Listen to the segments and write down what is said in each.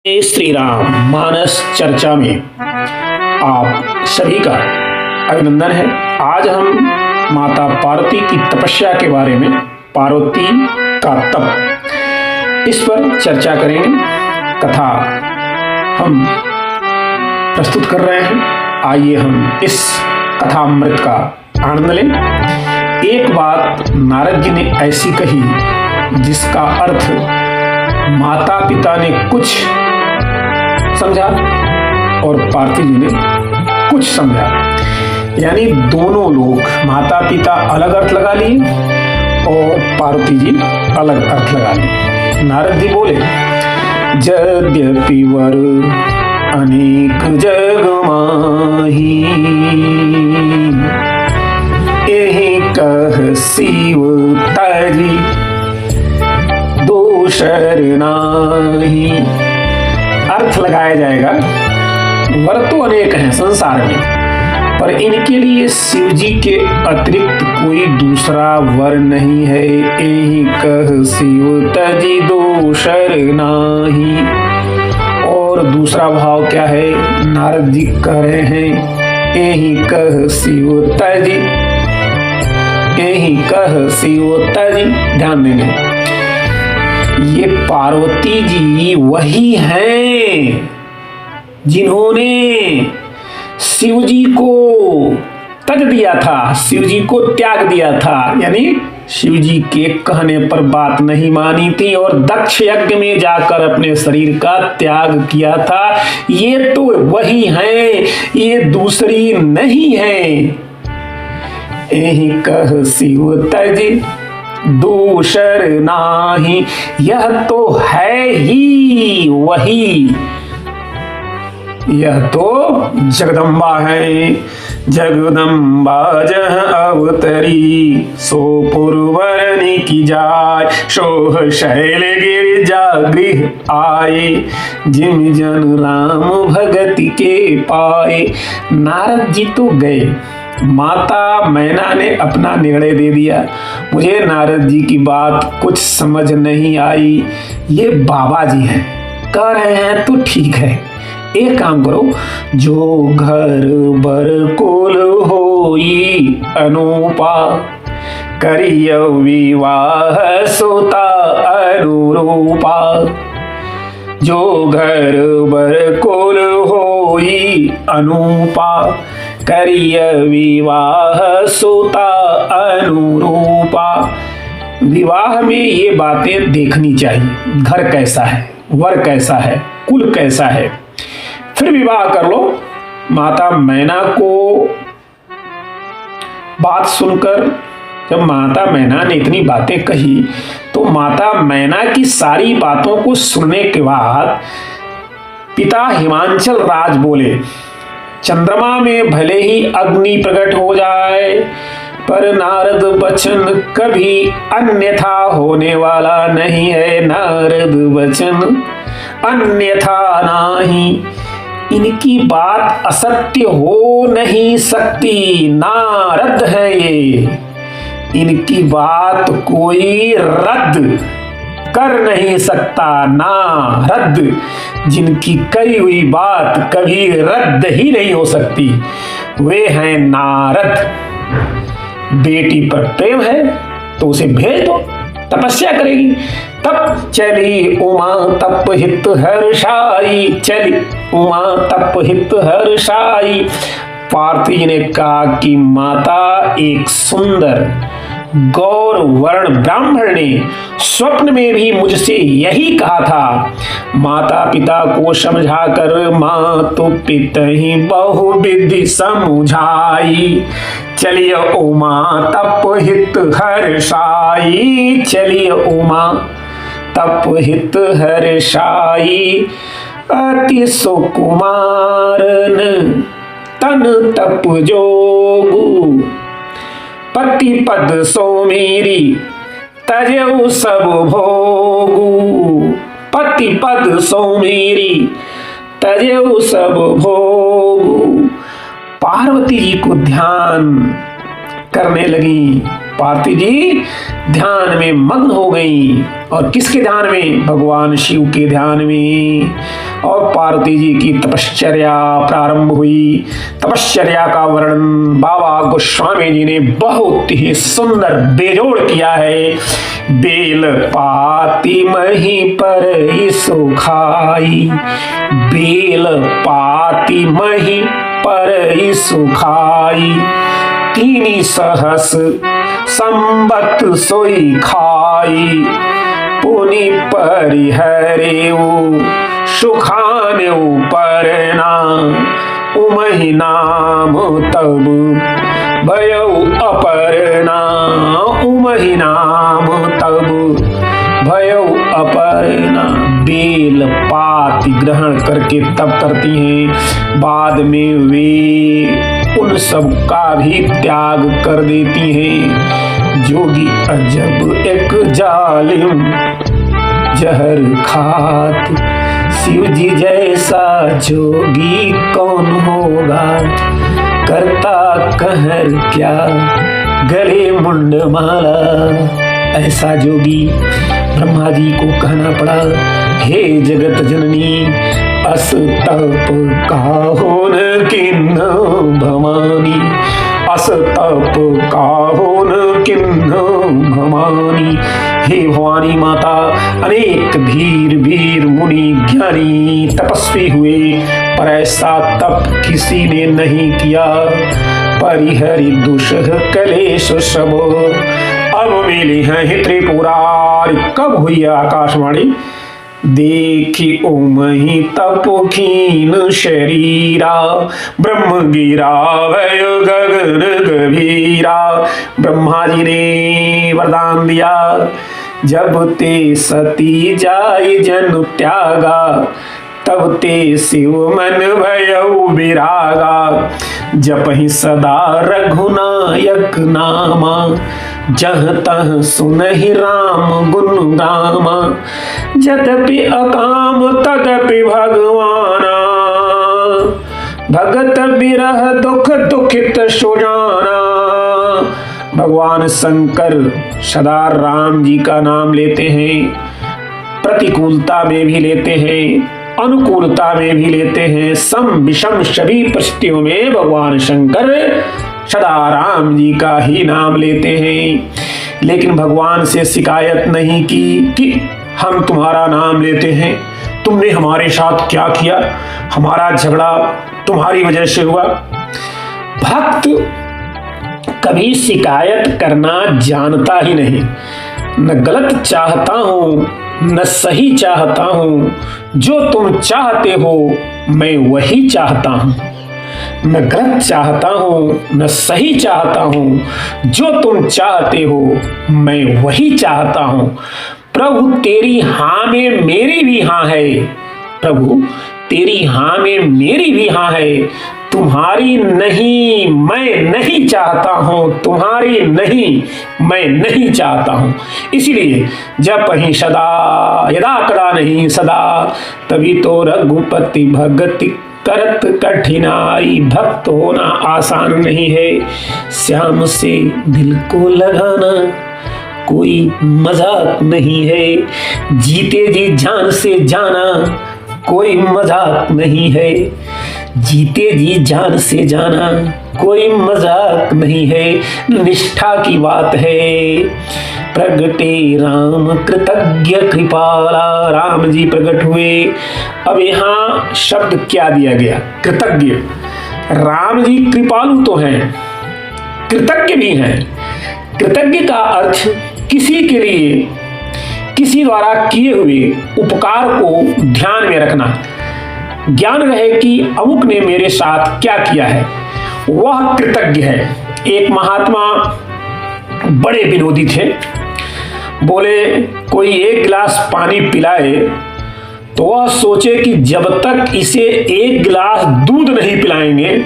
जय श्री राम। मानस चर्चा में आप सभी का अभिनंदन है। आज हम माता पार्वती की तपस्या के बारे में, पार्वती का तप, इस पर चर्चा करेंगे। कथा हम प्रस्तुत कर रहे हैं। आइए हम इस कथामृत का आनंद लें। एक बात नारद जी ने ऐसी कही जिसका अर्थ माता पिता ने कुछ समझा और पार्वती जी ने कुछ समझा, यानी दोनों लोग, माता पिता अलग अर्थ लगा लिए और पार्वती जी अलग अर्थ लगा लिए। नारद जी बोले, यद्यपि वर अनेक जग माही, एहि कह शिव तजी दोषर नाही। अर्थ लगाया जाएगा, वर तो अनेक हैं संसार में, पर इनके लिए शिव जी के अतिरिक्त कोई दूसरा वर नहीं है। एहि कह शिव तजी दोषर नाही। और दूसरा भाव क्या है? नारद जी कह रहे हैं, एहि कह शिव तजी, एहि कह शिव तजी। ध्यान देंगे, ये पार्वती जी वही हैं जिन्होंने शिव जी को तज दिया था, शिव जी को त्याग दिया था, यानी शिव जी के कहने पर बात नहीं मानी थी और दक्ष यज्ञ में जाकर अपने शरीर का त्याग किया था। ये तो वही हैं, ये दूसरी नहीं है। एहि कह शिव तजी दूषर नाही। यह तो है ही वही, यह तो जगदम्बा है। जगदम्बा जह अवतरी, सो पुरवरनी की जाय, सोह शैल गिरिजा गृह आए, जिम जन राम भगति के पाए। नारद जी तो गए, माता मैना ने अपना निर्णय दे दिया। मुझे नारद जी की बात कुछ समझ नहीं आई। ये बाबा जी हैं, कह रहे हैं तो ठीक है। एक काम करो, जो घर बर कुल होई अनुपा, करिय विवाह सुता अनुरूपा। जो घर बर कुल होई अनुपा, करिय विवाह सुता अनुरूपा। विवाह में ये बातें देखनी चाहिए, घर कैसा है, वर कैसा है, कुल कैसा है, फिर विवाह कर लो। माता मैना को बात सुनकर, जब माता मैना ने इतनी बातें कही, तो माता मैना की सारी बातों को सुनने के बाद पिता हिमांचल राज बोले, चंद्रमा में भले ही अग्नि प्रकट हो जाए, पर नारद वचन कभी अन्यथा होने वाला नहीं है। नारद वचन अन्यथा नहीं। इनकी बात असत्य हो नहीं सकती। नारद है ये, इनकी बात कोई रद्द कर नहीं सकता। नारद, जिनकी कही हुई बात कभी रद्द ही नहीं हो सकती, वे हैं नारद। बेटी पर प्रेम है तो उसे भेज दो, तपस्या करेगी। तप चली उमा तप हित हर्षाई, चली उमा तप हित हर्षाई। पार्वती जी ने कहा कि माता, एक सुंदर गौर वर्ण ब्राह्मण ने स्वप्न में भी मुझसे यही कहा था। माता पिता को समझाकर मातु पितहि बहुविधि समझाई, चलिए उमा तप हित हर्षाई, चलिए उमा तप हित हर्षाई। अति सुकुमारन तन तप जोगु, पति पद सो मेरी तजेउ सब भोगु। पति पद सो मेरी तजेउ सब भोगु। पार्वती जी को ध्यान करने लगी। पार्वती जी ध्यान में मग्न हो गई। और किसके ध्यान में? भगवान शिव के ध्यान में। और पार्वती जी की तपश्चर्या प्रारंभ हुई। तपश्चर्या का वर्णन बाबा गोस्वामी जी ने बहुत ही सुंदर बेजोड़ किया है। बेल पाती मही पर सुखाई, बेल पाती मही पर सुखाई, तीनी सहस संबत सोई खाई, पुनि परिहरेऊ सुखानेऊ परना, उमहि नाम तब भयऊ अपर्णा, उमहि नाम तब भयऊ अपर्णा। बेल पात ग्रहण करके तब करती हैं, बाद में वे उन सब का भी त्याग कर देती हैं। जोगी अजब एक जालिम जहर खात, शिव जी जैसा जोगी कौन होगा, करता कहर क्या गले मुंड माला। ऐसा जोगी ब्रह्मा जी को कहना पड़ा, हे जगत जननी अस तप काहोन किन्न भवानी, अस तप काहोन किन्न भवानी। हे भवानी माता, अनेक धीर वीर मुनि ज्ञानी तपस्वी हुए, पर ऐसा तप किसी ने नहीं किया। परिहरि दुष्ह कलेश सब, अब मिली है त्रिपुरारी। कब हुई है आकाशवाणी? देखी ओमहि तप खीन शरीरा, ब्रह्म गिरा भय गगन गभीरा। ब्रह्मा जी ने वरदान दिया, जब ते सती जाय जन त्यागा, तब ते शिव मन भयउ विरागा। जपहि सदा रघुनायक नामा, जह तह सुनहि राम गुण गामा। यद्यपि अकाम तदपि भगवाना, भगत बिरह दुख दुखित सुजाना। भगवान शंकर सदा राम जी का नाम लेते हैं, प्रतिकूलता में भी लेते हैं, अनुकूलता में भी लेते हैं। सम विषम सभी परिस्थितियों में भगवान शंकर सदा राम जी का ही नाम लेते हैं। लेकिन भगवान से शिकायत नहीं की कि हम तुम्हारा नाम लेते हैं, तुमने हमारे साथ क्या किया, हमारा झगड़ा तुम्हारी वजह से हुआ। भक्त कभी शिकायत करना जानता ही नहीं। न गलत चाहता हूं न सही चाहता हूं, जो तुम चाहते हो मैं वही चाहता हूं। न गलत चाहता हूं न सही चाहता हूं, जो तुम चाहते हो मैं वही चाहता हूं। प्रभु तेरी हाँ में मेरी भी हाँ है, प्रभु तेरी हाँ में मेरी भी हाँ है। तुम्हारी नहीं मैं नहीं चाहता हूं, तुम्हारी नहीं मैं नहीं चाहता हूं। इसीलिए जब ही सदा यदा कदा नहीं सदा, तभी तो रघुपति भगति करत कठिनाई। भक्त होना आसान नहीं है, श्याम से दिल को लगाना कोई मजाक नहीं है। जीते जी जान से जाना कोई मजाक नहीं है, जीते जी जान से जाना कोई मजाक नहीं है। निष्ठा की बात है। प्रगटे राम कृतज्ञ कृपाला, राम जी प्रकट हुए। अब यहाँ शब्द क्या दिया गया? कृतज्ञ। राम जी कृपालु तो हैं, कृतज्ञ भी हैं। कृतज्ञ का अर्थ किसी के लिए किसी द्वारा किए हुए उपकार को ध्यान में रखना, ज्ञान रहे कि अमुक ने मेरे साथ क्या किया है, वह कृतज्ञ है। एक महात्मा बड़े विनोदी थे। बोले कोई एक गिलास पानी पिलाए तो वह सोचे कि जब तक इसे एक गिलास दूध नहीं पिलाएंगे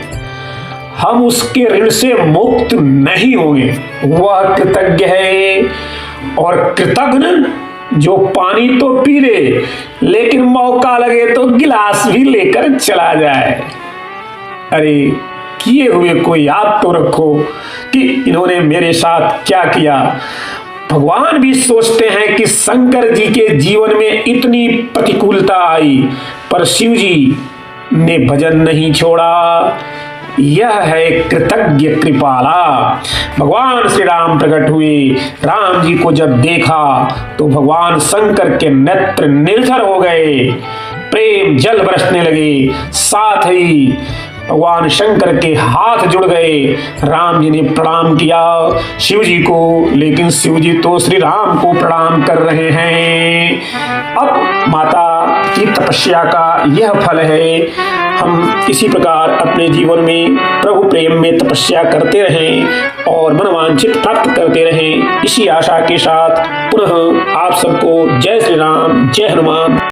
हम उसके ऋण से मुक्त नहीं होंगे। वह कृतज्ञ है। और कृतज्ञ जो पानी तो पी ले लेकिन मौका लगे तो गिलास भी लेकर चला जाए। अरे किए हुए को याद तो रखो कि इन्होंने मेरे साथ क्या किया। भगवान भी सोचते हैं कि शंकर जी के जीवन में इतनी प्रतिकूलता आई, पर शिव जी ने भजन नहीं छोड़ा। यह है कृतज्ञ कृपाला। भगवान श्री राम प्रकट हुए। राम जी को जब देखा तो भगवान शंकर के नेत्र निर्झर हो गए, प्रेम जल बरसने लगे। साथ ही भगवान शंकर के हाथ जुड़ गए। राम जी ने प्रणाम किया शिव जी को, लेकिन शिव जी तो श्री राम को प्रणाम कर रहे हैं। अब माता की तपस्या का यह फल है। हम इसी प्रकार अपने जीवन में प्रभु प्रेम में तपस्या करते रहें और मनोवांछित प्राप्त करते रहें। इसी आशा के साथ पुनः आप सबको जय श्री राम, जय हनुमान।